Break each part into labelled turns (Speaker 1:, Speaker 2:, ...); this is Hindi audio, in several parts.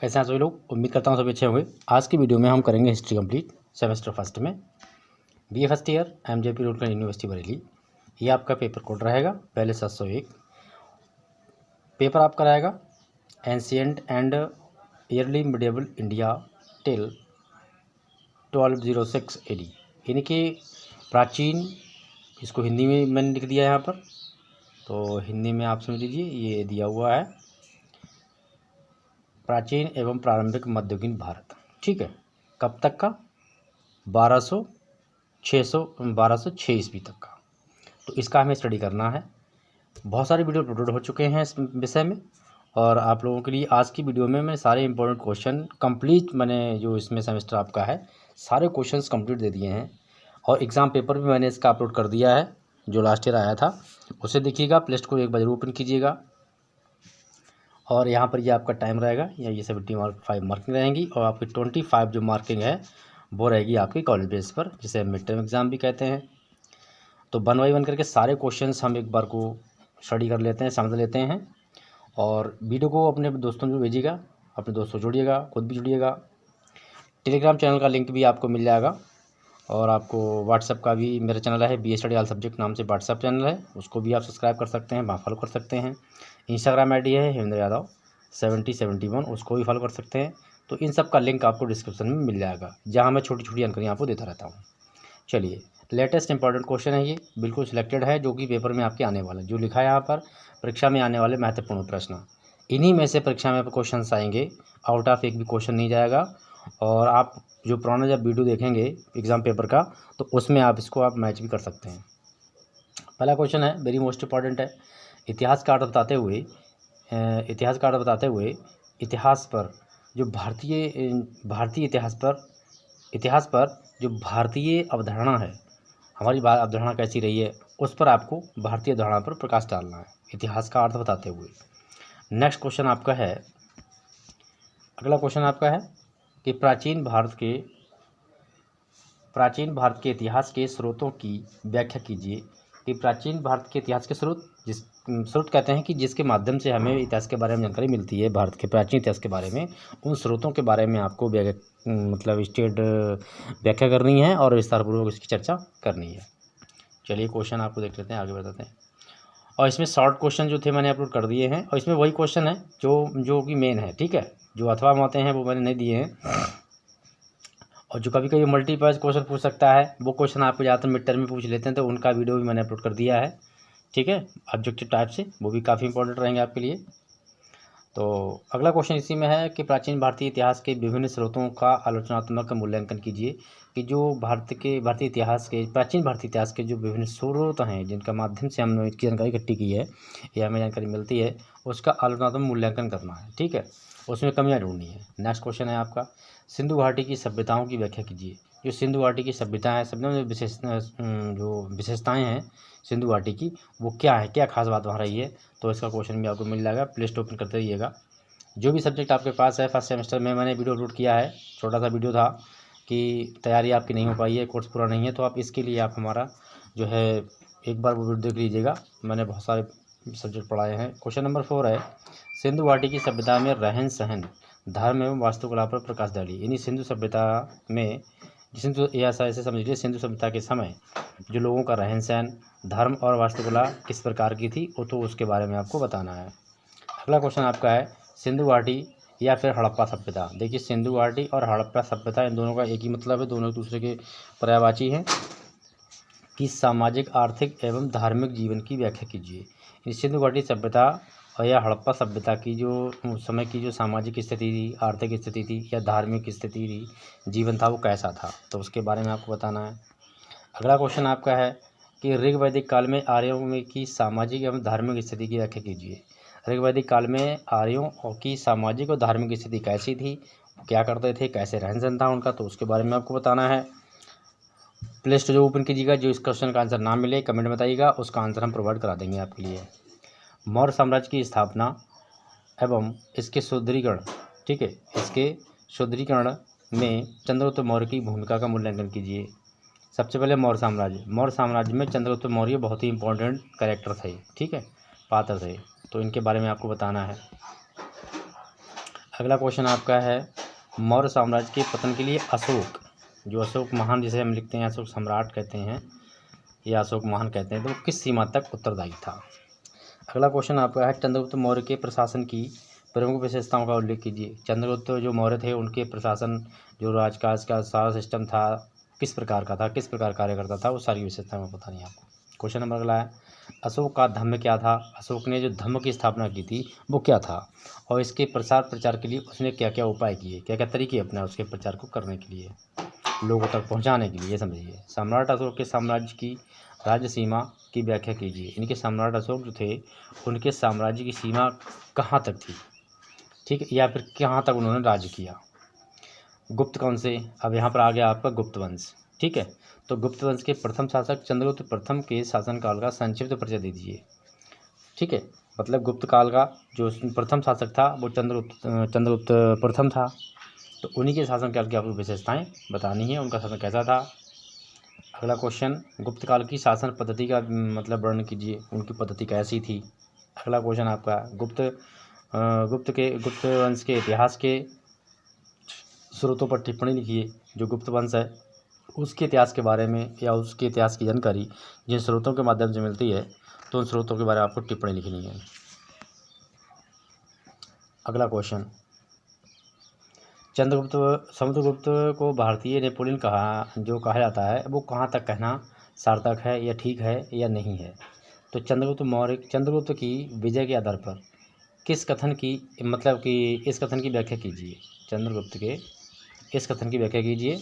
Speaker 1: कैसे हैं सभी लोग। उम्मीद करता हूँ सभी अच्छे होंगे। आज की वीडियो में हम करेंगे हिस्ट्री कंप्लीट सेमेस्टर फर्स्ट में BA first year MJP Rourkela university Bareilly. ये आपका पेपर कोड रहेगा पहले 701। पेपर आपका रहेगा ancient and yearly medieval India till 1206 AD, यानी कि प्राचीन। इसको हिंदी में मैंने लिख दिया है यहाँ पर, तो हिंदी में आप समझ लीजिए। ये दिया हुआ है प्राचीन एवं प्रारंभिक मध्ययुगीन भारत। ठीक है, कब तक का? 1206 ईस्वी तक का। तो इसका हमें स्टडी करना है। बहुत सारे वीडियो अपलोड हो चुके हैं इस विषय में, और आप लोगों के लिए आज की वीडियो में मैं सारे इंपॉर्टेंट क्वेश्चन कंप्लीट, मैंने जो इसमें सेमेस्टर आपका है सारे क्वेश्चंस कंप्लीट दे दिए हैं। और एग्ज़ाम पेपर भी मैंने इसका अपलोड कर दिया है, जो लास्ट ईयर आया था उसे देखिएगा। प्ले स्टोर को एक बार जरूर ओपन कीजिएगा। और यहाँ पर ये आपका टाइम रहेगा, या ये 75 मार्किंग रहेंगी, और आपकी 25 जो मार्किंग है वो रहेगी आपकी कॉलेज बेस पर, जिसे मिड टर्म एग्ज़ाम भी कहते हैं। तो 1 बाय 1 करके सारे क्वेश्चंस हम एक बार को स्टडी कर लेते हैं, समझ लेते हैं। और वीडियो को अपने दोस्तों को भेजिएगा, अपने दोस्तों जोड़िएगा, खुद भी जुड़िएगा। टेलीग्राम चैनल का लिंक भी आपको मिल जाएगा, और आपको व्हाट्सएप का भी मेरा चैनल है, BA स्टडी ऑल सब्जेक्ट नाम से व्हाट्सएप चैनल है, उसको भी आप सब्सक्राइब कर सकते हैं, वहाँ फॉलो कर सकते हैं। इंस्टाग्राम ID है हेमेंद्र यादव 7071, उसको भी फॉलो कर सकते हैं। तो इन सब का लिंक आपको डिस्क्रिप्शन में मिल जाएगा, जहाँ मैं छोटी छोटी जानकारी आपको देता रहता हूँ। चलिए, लेटेस्ट इंपॉर्टेंट क्वेश्चन है, ये बिल्कुल सिलेक्टेड है, जो कि पेपर में आपके आने वाले, जो लिखा है यहाँ पर परीक्षा में आने वाले महत्वपूर्ण प्रश्न। इन्हीं में से परीक्षा में क्वेश्चन आएंगे, आउट ऑफ एक भी क्वेश्चन नहीं जाएगा। और आप जो पुराना जब वीडियो देखेंगे एग्ज़ाम पेपर का, तो उसमें आप इसको आप मैच भी कर सकते हैं। पहला क्वेश्चन है, वेरी मोस्ट इंपॉर्टेंट है। इतिहास का अर्थ बताते हुए इतिहास पर जो भारतीय इतिहास पर जो भारतीय अवधारणा है, हमारी अवधारणा कैसी रही है, उस पर आपको भारतीय अवधारणा पर प्रकाश डालना है, इतिहास का अर्थ बताते हुए। नेक्स्ट क्वेश्चन आपका है, अगला क्वेश्चन आपका है कि प्राचीन भारत के इतिहास के स्रोतों की व्याख्या कीजिए। कि प्राचीन भारत के इतिहास के स्रोत कहते हैं कि जिसके माध्यम से हमें इतिहास के बारे में जानकारी मिलती है, भारत के प्राचीन इतिहास के बारे में, उन स्रोतों के बारे में आपको व्याख्या करनी है और विस्तारपूर्वक इसकी चर्चा करनी है। चलिए क्वेश्चन आपको देख लेते हैं, आगे बताते हैं। और इसमें शॉर्ट क्वेश्चन जो थे मैंने अपलोड कर दिए हैं, और इसमें वही क्वेश्चन है जो कि मेन है। ठीक है, जो अथवा में आते हैं वो मैंने नहीं दिए हैं, और जो कभी कभी मल्टीपर्पज़ क्वेश्चन पूछ सकता है, वो क्वेश्चन आपको ज़्यादातर मिड टर्म में पूछ लेते हैं, तो उनका वीडियो भी मैंने अपलोड कर दिया है। ठीक है, ऑब्जेक्टिव टाइप से, वो भी काफ़ी इंपॉर्टेंट रहेंगे आपके लिए। तो अगला क्वेश्चन इसी में है कि प्राचीन भारतीय इतिहास के विभिन्न स्रोतों का आलोचनात्मक मूल्यांकन कीजिए। कि जो प्राचीन भारतीय इतिहास के जो विभिन्न स्रोत हैं, जिनका माध्यम से हमने इसकी जानकारी इकट्ठी की है या हमें जानकारी मिलती है, उसका आलोचनात्मक मूल्यांकन करना है। ठीक है, उसमें कमियाँ ढूंढनी है। नेक्स्ट क्वेश्चन है आपका, सिंधु घाटी की सभ्यताओं की व्याख्या कीजिए। जो सिंधु घाटी की सभ्यता है, सभ्यता में जो विशेषताएँ हैं सिंधु घाटी की, वो क्या है, क्या खास बात वहाँ रही है, तो इसका क्वेश्चन भी आपको मिल जाएगा। प्ले स्टोर ओपन करते रहिएगा। जो भी सब्जेक्ट आपके पास है फर्स्ट सेमेस्टर में, मैंने वीडियो अपलोड किया है, छोटा सा वीडियो था कि तैयारी आपकी नहीं हो पाई है, कोर्स पूरा नहीं है, तो आप इसके लिए आप हमारा जो है एक बार वो वीडियो देख लीजिएगा। मैंने बहुत सारे सब्जेक्ट पढ़ाए हैं। क्वेश्चन नंबर 4 है, सिंधु घाटी की सभ्यता में रहन सहन, धर्म एवं वास्तुकला पर प्रकाश डालिए। यानी सिंधु सभ्यता में, ऐसे समझ लीजिए, सिंधु सभ्यता के समय जो लोगों का रहन सहन, धर्म और वास्तुकला किस प्रकार की थी, वो तो उसके बारे में आपको बताना है। अगला क्वेश्चन आपका है, सिंधु घाटी या फिर हड़प्पा सभ्यता। देखिए, सिंधु घाटी और हड़प्पा सभ्यता, इन दोनों का एक ही मतलब है, दोनों एक दूसरे के पर्यायवाची हैं। कि सामाजिक, आर्थिक एवं धार्मिक जीवन की व्याख्या कीजिए। सिंधु घाटी सभ्यता और या हड़प्पा सभ्यता की जो उस समय की जो सामाजिक स्थिति थी, आर्थिक स्थिति थी या धार्मिक स्थिति थी, जीवन था, वो कैसा था, तो उसके बारे में आपको बताना है। अगला क्वेश्चन आपका है कि ऋग वैदिक काल में आर्यों में की सामाजिक एवं धार्मिक स्थिति की व्याख्या कीजिए। ऋग वैदिक काल में आर्यों की सामाजिक और धार्मिक स्थिति कैसी थी, क्या करते थे, कैसे रहन सहन था उनका, तो उसके बारे में आपको बताना है। प्ले स्टोर जो ओपन कीजिएगा, जो इस क्वेश्चन का आंसर ना मिले कमेंट बताइएगा, उसका आंसर हम प्रोवाइड करा देंगे आपके लिए। मौर्य साम्राज्य की स्थापना एवं इसके सुदृढ़ीकरण, ठीक है, इसके सुदृढ़ीकरण में चंद्रगुप्त मौर्य की भूमिका का मूल्यांकन कीजिए। सबसे पहले मौर्य साम्राज्य में चंद्रगुप्त मौर्य बहुत ही इंपॉर्टेंट कैरेक्टर थे, ठीक है, पात्र थे, तो इनके बारे में आपको बताना है। अगला क्वेश्चन आपका है, मौर्य साम्राज्य के पतन के लिए अशोक, जो अशोक महान जिसे हम लिखते हैं अशोक सम्राट कहते हैं या अशोक महान कहते हैं, तो वो किस सीमा तक उत्तरदायी था। अगला क्वेश्चन आपका है, चंद्रगुप्त मौर्य के प्रशासन की प्रमुख विशेषताओं का उल्लेख कीजिए। चंद्रगुप्त जो मौर्य थे उनके प्रशासन, जो राजकाज का सारा सिस्टम था, किस प्रकार का था, किस प्रकार कार्य करता था, वो सारी विशेषताएं बतानी है आपको। क्वेश्चन नंबर अगला है, अशोक का धम्म क्या था। अशोक ने जो धम्म की स्थापना की थी वो क्या था, और इसके प्रसार प्रचार के लिए उसने क्या क्या उपाय किए, क्या क्या तरीके अपनाए उसके प्रचार को करने के लिए, लोगों तक पहुंचाने के लिए। समझिए, सम्राट अशोक के साम्राज्य की राज्य सीमा की व्याख्या कीजिए। इनके सम्राट अशोक जो थे उनके साम्राज्य की सीमा कहाँ तक थी, ठीक है, या फिर कहाँ तक उन्होंने राज्य किया। गुप्त कौन से, अब यहाँ पर आ गया आपका गुप्त वंश, ठीक है। तो गुप्त वंश के प्रथम शासक चंद्रगुप्त प्रथम के शासनकाल का संक्षिप्त परिचय दे दीजिए, ठीक है। मतलब गुप्त काल का जो प्रथम शासक था वो चंद्रगुप्त प्रथम था, तो उन्हीं के शासनकाल की आपको विशेषताएं बतानी है, उनका शासन कैसा था। अगला क्वेश्चन, गुप्त काल की शासन पद्धति का मतलब वर्णन कीजिए, उनकी पद्धति कैसी थी। अगला क्वेश्चन आपका, गुप्त वंश के इतिहास के स्रोतों पर टिप्पणी लिखिए। जो गुप्त वंश है उसके इतिहास के बारे में या उसके इतिहास की जानकारी जिन स्रोतों के माध्यम से मिलती है, तो उन स्रोतों के बारे में आपको टिप्पणी लिखनी है। अगला क्वेश्चन, समुद्रगुप्त को भारतीय नेपोलियन जो कहा जाता है वो कहाँ तक कहना सार्थक है या ठीक है या नहीं है। तो चंद्रगुप्त की विजय के आधार पर किस कथन की मतलब कि इस कथन की व्याख्या कीजिए, चंद्रगुप्त के इस कथन की व्याख्या कीजिए।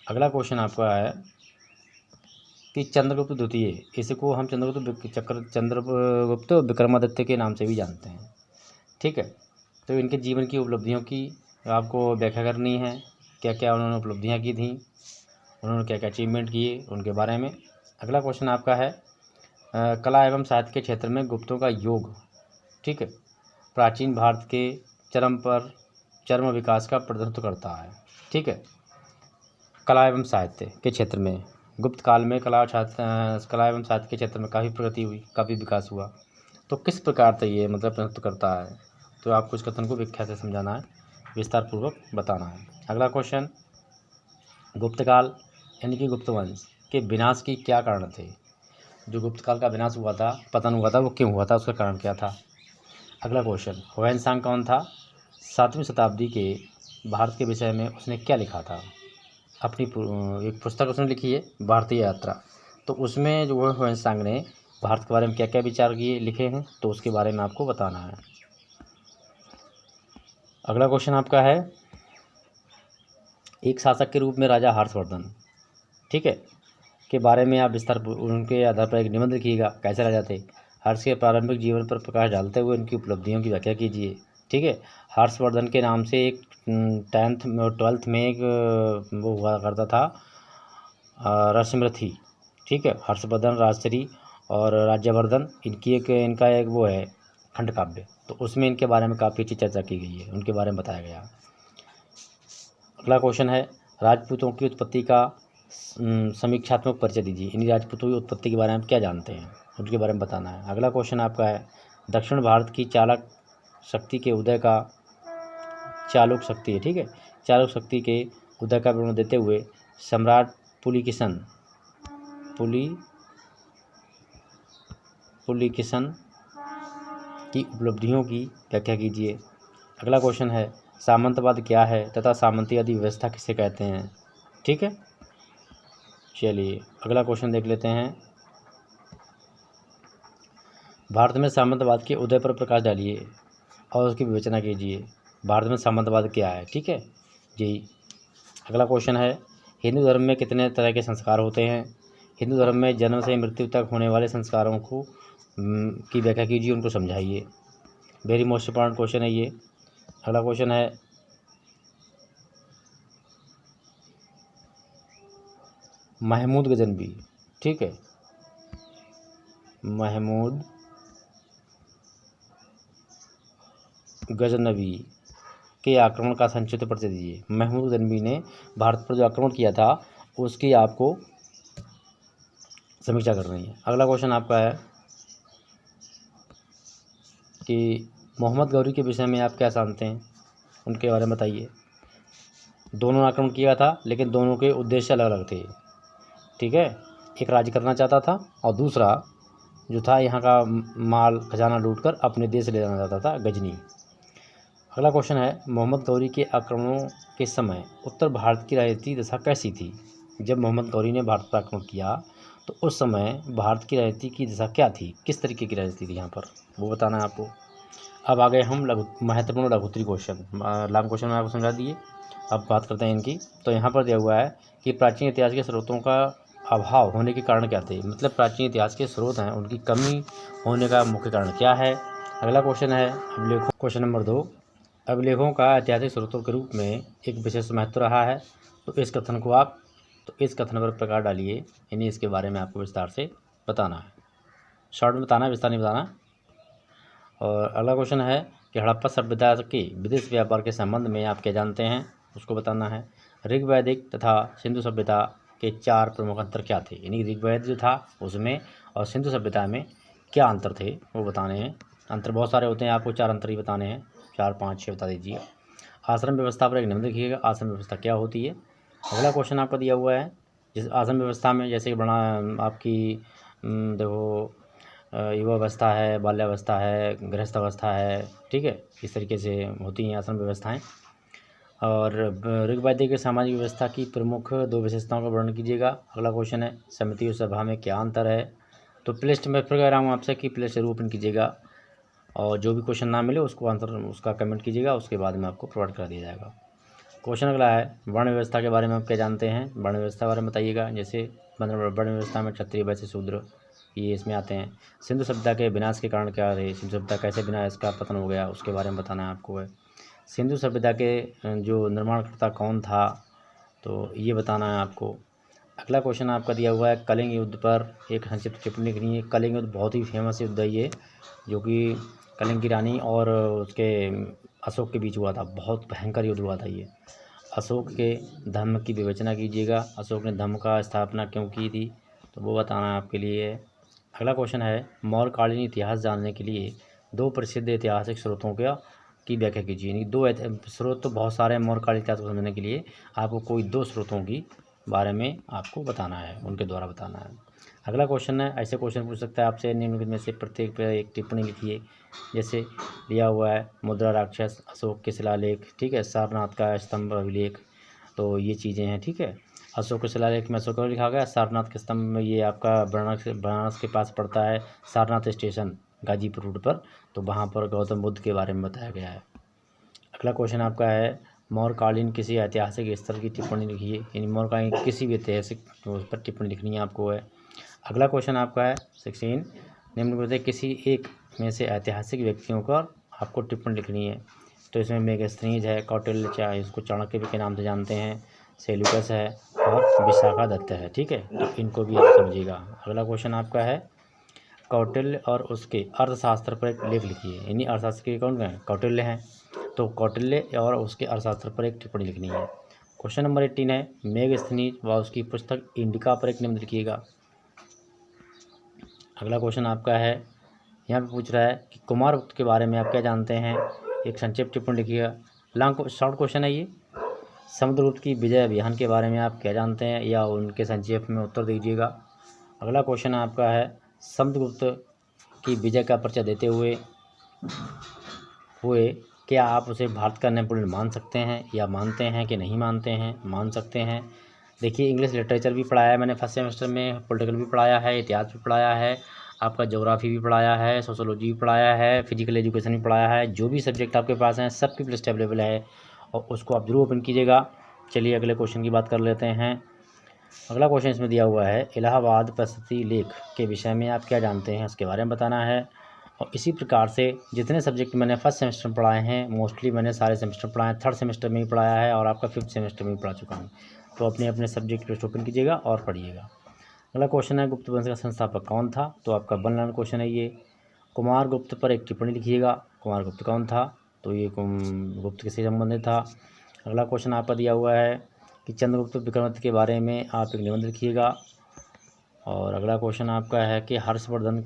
Speaker 1: अगला क्वेश्चन आपका है कि चंद्रगुप्त द्वितीय, इसको हम चंद्रगुप्त विक्रमादित्य के नाम से भी जानते हैं, ठीक है। तो इनके जीवन की उपलब्धियों की आपको व्याख्या करनी है, क्या क्या उन्होंने उपलब्धियां की थी, उन्होंने क्या क्या अचीवमेंट किए उनके बारे में। अगला क्वेश्चन आपका है, कला एवं साहित्य के क्षेत्र में गुप्तों का योग, ठीक है, प्राचीन भारत के चरम विकास का प्रतिनिधित्व करता है, ठीक है। कला एवं साहित्य के क्षेत्र में गुप्त काल में कला एवं साहित्य के क्षेत्र में काफ़ी प्रगति हुई, काफ़ी विकास हुआ, तो किस प्रकार से ये मतलब प्रतिनिधित्व करता है, तो आपको इस कथन को व्याख्या से समझाना है, विस्तार पूर्वक बताना है। अगला क्वेश्चन, गुप्त काल यानी कि गुप्त वंश के विनाश की क्या कारण थे। जो गुप्त काल का विनाश हुआ था, पतन हुआ था, वो क्यों हुआ था, उसका कारण क्या था। अगला क्वेश्चन, ह्वेन-सांग कौन था। 7वीं शताब्दी के भारत के विषय में उसने क्या लिखा था। अपनी एक पुस्तक उसने लिखी है भारतीय यात्रा, तो उसमें जो है ह्वेन-सांग ने भारत के बारे में क्या क्या विचार किए लिखे हैं, तो उसके बारे में आपको बताना है। अगला क्वेश्चन आपका है, एक शासक के रूप में राजा हर्षवर्धन, ठीक है, के बारे में आप विस्तार उनके आधार पर एक निबंध लिखिएगा, कैसे राजा थे। हर्ष के प्रारंभिक जीवन पर प्रकाश डालते हुए उनकी उपलब्धियों की व्याख्या कीजिए, ठीक है। हर्षवर्धन के नाम से एक 12th में एक वो हुआ करता था रश्मिरथी, ठीक है। हर्षवर्धन, राजश्री और राज्यवर्धन, इनका एक वो है खंड काव्य, तो उसमें इनके बारे में काफ़ी अच्छी चर्चा की गई है, उनके बारे में बताया गया। अगला क्वेश्चन है, राजपूतों की उत्पत्ति का समीक्षात्मक परिचय दीजिए। इन राजपूतों की उत्पत्ति के बारे में आप क्या जानते हैं, उनके बारे में बताना है। अगला क्वेश्चन आपका है, दक्षिण भारत की चालुक शक्ति के उदय का चालुक शक्ति है, ठीक है, चालुक शक्ति के उदय का विवरण देते हुए सम्राट पुलिकिसन की उपलब्धियों की व्याख्या कीजिए। अगला क्वेश्चन है, सामंतवाद क्या है तथा सामंती व्यवस्था किसे कहते हैं, ठीक है। चलिए अगला क्वेश्चन देख लेते हैं, भारत में सामंतवाद के उदय पर प्रकाश डालिए और उसकी विवेचना कीजिए। भारत में सामंतवाद क्या है, ठीक है जी। अगला क्वेश्चन है, हिंदू धर्म में कितने तरह के संस्कार होते हैं। हिंदू धर्म में जन्म से मृत्यु तक होने वाले संस्कारों को की व्याख्या कीजिए, उनको समझाइए। वेरी मोस्ट इंपॉर्टेंट क्वेश्चन है ये। अगला क्वेश्चन है, महमूद गजनवी, ठीक है, महमूद गजनवी के आक्रमण का संक्षिप्त परिचय दीजिए। महमूद गजनवी ने भारत पर जो आक्रमण किया था उसकी आपको समीक्षा करनी है। अगला क्वेश्चन आपका है कि मोहम्मद गौरी के विषय में आप क्या जानते हैं, उनके बारे में बताइए। दोनों ने आक्रमण किया था, लेकिन दोनों के उद्देश्य अलग अलग थे, ठीक है। एक राज्य करना चाहता था और दूसरा जो था यहाँ का माल खजाना लूटकर अपने देश ले जाना चाहता था, गजनी। अगला क्वेश्चन है, मोहम्मद गौरी के आक्रमणों के समय उत्तर भारत की राजनीतिक दशा कैसी थी? जब मोहम्मद गौरी ने भारत पर आक्रमण किया तो उस समय भारत की राजनीति की दशा क्या थी, किस तरीके की राजनीति थी यहाँ पर, वो बताना है आपको। अब आ गए हम महत्वपूर्ण लघुत्तरी क्वेश्चन। लॉन्ग क्वेश्चन मैंने आपको समझा दिए, अब बात करते हैं इनकी। तो यहाँ पर दिया हुआ है कि प्राचीन इतिहास के स्रोतों का अभाव होने के कारण क्या थे, मतलब प्राचीन इतिहास के स्रोत हैं उनकी कमी होने का मुख्य कारण क्या है। अगला क्वेश्चन है अभिलेखों, क्वेश्चन नंबर 2, अभिलेखों का ऐतिहासिक स्रोतों के रूप में एक विशेष महत्व रहा है, तो इस कथन पर प्रकाश डालिए, यानी इसके बारे में आपको विस्तार से बताना है। शॉर्ट में बताना है, विस्तार नहीं बताना। और अगला क्वेश्चन है कि हड़प्पा सभ्यता के विदेश व्यापार के संबंध में आप क्या जानते हैं, उसको बताना है। ऋग्वैदिक तथा सिंधु सभ्यता के 4 प्रमुख अंतर क्या थे, यानी ऋग्वेद जो था उसमें और सिंधु सभ्यता में क्या अंतर थे वो बताने हैं। अंतर बहुत सारे होते हैं, आपको 4 अंतर ही बताने हैं, 4, 5, 6 बता दीजिए। आश्रम व्यवस्था पर एक निबंध लिखिएगा, आश्रम व्यवस्था क्या होती है। अगला क्वेश्चन आपका दिया हुआ है, जिस आश्रम व्यवस्था में जैसे बड़ा आपकी देखो युवा अवस्था है, बाल्यावस्था है, गृहस्थ अवस्था है, ठीक है, इस तरीके से होती हैं आश्रम व्यवस्थाएं। और ऋग्वैदिक सामाजिक व्यवस्था की प्रमुख 2 विशेषताओं का वर्णन कीजिएगा। अगला क्वेश्चन है समिति और सभा में क्या अंतर है, तो प्लेलिस्ट में फिर कह रहा हूँ आपसे कि प्लेलिस्ट जरूर ओपन कीजिएगा और जो भी क्वेश्चन ना मिले उसको आंसर उसका कमेंट कीजिएगा, उसके बाद में आपको प्रोवाइड कर दिया जाएगा। क्वेश्चन अगला है वर्ण व्यवस्था के बारे में आप क्या जानते हैं, वर्ण व्यवस्था के बारे में बताइएगा। जैसे वर्ण व्यवस्था में क्षत्रिय, वैश्य, शूद्र ये इसमें आते हैं। सिंधु सभ्यता के विनाश के कारण क्या रहे, सिंधु सभ्यता कैसे विनाश का पतन हो गया उसके बारे में बताना है आपको है। सिंधु सभ्यता के जो निर्माणकर्ता कौन था, तो ये बताना है आपको। अगला क्वेश्चन आपका दिया हुआ है कलिंग युद्ध पर एक संक्षिप्त टिप्पणी लिखनी है। कलिंग युद्ध बहुत ही फेमस युद्ध है ये, जो कि कलिंग की रानी और उसके अशोक के बीच हुआ था, बहुत भयंकर युद्ध हुआ था ये। अशोक के धर्म की विवेचना कीजिएगा, अशोक ने धर्म का स्थापना क्यों की थी, तो वो बताना है आपके लिए। अगला क्वेश्चन है मौर्यकालीन इतिहास जानने के लिए 2 प्रसिद्ध ऐतिहासिक स्रोतों की व्याख्या कीजिए। यानी 2 स्रोत तो बहुत सारे हैं मौर्यकालीन इतिहास को समझने के लिए, आपको कोई 2 स्रोतों की बारे में आपको बताना है, उनके द्वारा बताना है। अगला क्वेश्चन है, ऐसे क्वेश्चन पूछ सकता है आपसे निम्नलिखित में से प्रत्येक पर एक टिप्पणी लिखिए। जैसे दिया हुआ है मुद्रा राक्षस, अशोक के शिलालेख, ठीक है, सारनाथ का स्तंभ अभिलेख, तो ये चीज़ें हैं, ठीक है। अशोक के शिलालेख में अशोक का लिखा गया, सारनाथ के स्तंभ में ये आपका बनारस के पास पड़ता है, सारनाथ स्टेशन गाजीपुर रोड पर, तो वहाँ पर गौतम बुद्ध के बारे में बताया गया है। अगला क्वेश्चन आपका है मौर्यकालीन किसी ऐतिहासिक स्थल की टिप्पणी लिखिए, यानी मौर्यकालीन किसी भी ऐतिहासिक उस पर टिप्पणी लिखनी है आपको है। अगला क्वेश्चन आपका है 16, निम्नलिखित में किसी एक में से ऐतिहासिक व्यक्तियों पर आपको टिप्पणी लिखनी है। तो इसमें मेगास्थनीज है, कौटिल्य, चाहे इसको चाणक्य के नाम से जानते हैं, सेल्यूकस है और विशाखा दत्त है, ठीक है, तो इनको भी आप समझिएगा। अगला क्वेश्चन आपका है कौटिल्य और उसके अर्थशास्त्र पर एक लेख लिखिए, यानी अर्थशास्त्र के कौन है, कौटिल्य हैं, तो कौटिल्य और उसके अर्थशास्त्र पर एक टिप्पणी लिखनी है। क्वेश्चन नंबर 18 है मेगास्थनीज व उसकी पुस्तक इंडिका पर एक निबंध लिखिएगा। अगला क्वेश्चन आपका है यहाँ पे पूछ रहा है कि कुमारगुप्त के बारे में आप क्या जानते हैं, एक संक्षिप्त टिप्पणी लिखिएगा। लॉन्ग शॉर्ट क्वेश्चन है ये। समुद्रगुप्त की विजय अभियान के बारे में आप क्या जानते हैं, या उनके संक्षेप में उत्तर दीजिएगा। अगला क्वेश्चन आपका है समुद्रगुप्त की विजय का परिचय देते हुए क्या आप उसे भारत का नेपोलियन मान सकते हैं, या मानते हैं कि नहीं मानते हैं, मान सकते हैं। देखिए इंग्लिश लिटरेचर भी पढ़ाया है मैंने फर्स्ट सेमेस्टर में, पॉलिटिकल भी पढ़ाया है, इतिहास भी पढ़ाया है, आपका ज्योग्राफी भी पढ़ाया है, सोशोलॉजी भी पढ़ाया है, फिजिकल एजुकेशन भी पढ़ाया है। जो भी सब्जेक्ट आपके पास हैं सबकी प्लेलिस्ट अवेलेबल है और उसको आप जरूर ओपन कीजिएगा। चलिए अगले क्वेश्चन की बात कर लेते हैं। अगला क्वेश्चन इसमें दिया हुआ है इलाहाबाद प्रशस्ति लेख के विषय में आप क्या जानते हैं, उसके बारे में बताना है। और इसी प्रकार से जितने सब्जेक्ट मैंने फर्स्ट सेमेस्टर में पढ़ाए हैं मोस्टली मैंने सारे सेमेस्टर पढ़ाए हैं, थर्ड सेमेस्टर में भी पढ़ाया है और आपका 5th सेमेस्टर में भी पढ़ा चुका हूँ। तो अपने अपने सब्जेक्ट लिस्ट ओपन कीजिएगा और पढ़िएगा। अगला क्वेश्चन है गुप्त वंश का संस्थापक कौन था, तो आपका 1 लाइन क्वेश्चन है ये। कुमार गुप्त पर एक टिप्पणी लिखिएगा, कुमार गुप्त कौन था, तो ये गुप्त किससे संबंधित था। अगला क्वेश्चन आपका दिया हुआ है कि चंद्रगुप्त विक्रमादित्य के बारे में आप एक निबंध लिखिएगा। और अगला क्वेश्चन आपका है कि हर्षवर्धन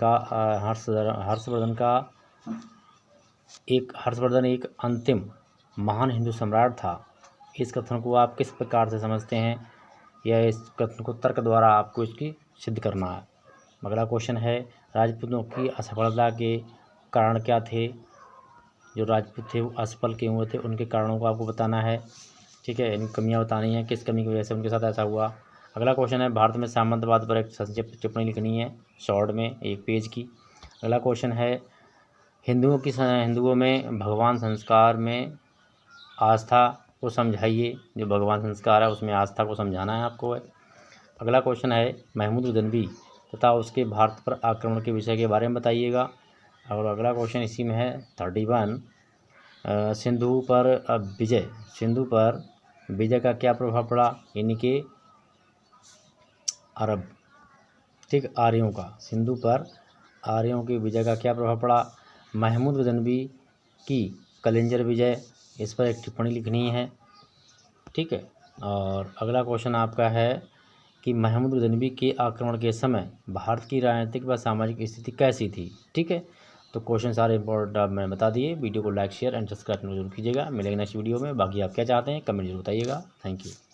Speaker 1: एक अंतिम महान हिंदू सम्राट था। इस कथन को आप किस प्रकार से समझते हैं, या इस कथन को तर्क द्वारा आपको इसकी सिद्ध करना है। अगला क्वेश्चन है, राजपूतों की असफलता के कारण क्या थे। जो राजपूत थे वो असफल क्यों हुए थे, उनके कारणों को आपको बताना है। ठीक है, इनकी कमियाँ बतानी है, किस कमी की वजह से उनके साथ ऐसा हुआ। अगला क्वेश्चन है, भारत में सामंतवाद पर एक संक्षिप्त टिप्पणी लिखनी है, शॉर्ट में 1 पेज की। अगला क्वेश्चन है, हिंदुओं में भगवान संस्कार में आस्था को समझाइए। जो भगवान संस्कार है उसमें आस्था को समझाना है आपको। अगला क्वेश्चन है, महमूद गजनवी तथा उसके भारत पर आक्रमण के विषय के बारे में बताइएगा। और अगला क्वेश्चन इसी में है 31, सिंधु पर विजय का क्या प्रभाव पड़ा, यानी कि अरब, ठीक, आर्यों का, सिंधु पर आर्यों की विजय का क्या प्रभाव पड़ा। महमूद गजनवी की कलिंजर विजय, इस पर एक टिप्पणी लिखनी है। ठीक है, और अगला क्वेश्चन आपका है कि महमूद गजनवी के आक्रमण के समय भारत की राजनीतिक व सामाजिक स्थिति कैसी थी। ठीक है, तो क्वेश्चन सारे इंपॉर्टेंट आप मैंने बता दिए। वीडियो को लाइक शेयर एंड सब्सक्राइब जरूर कीजिएगा। मिलेंगे नेक्स्ट वीडियो में। बाकी आप क्या चाहते हैं कमेंट जरूर बताइएगा। Thank you.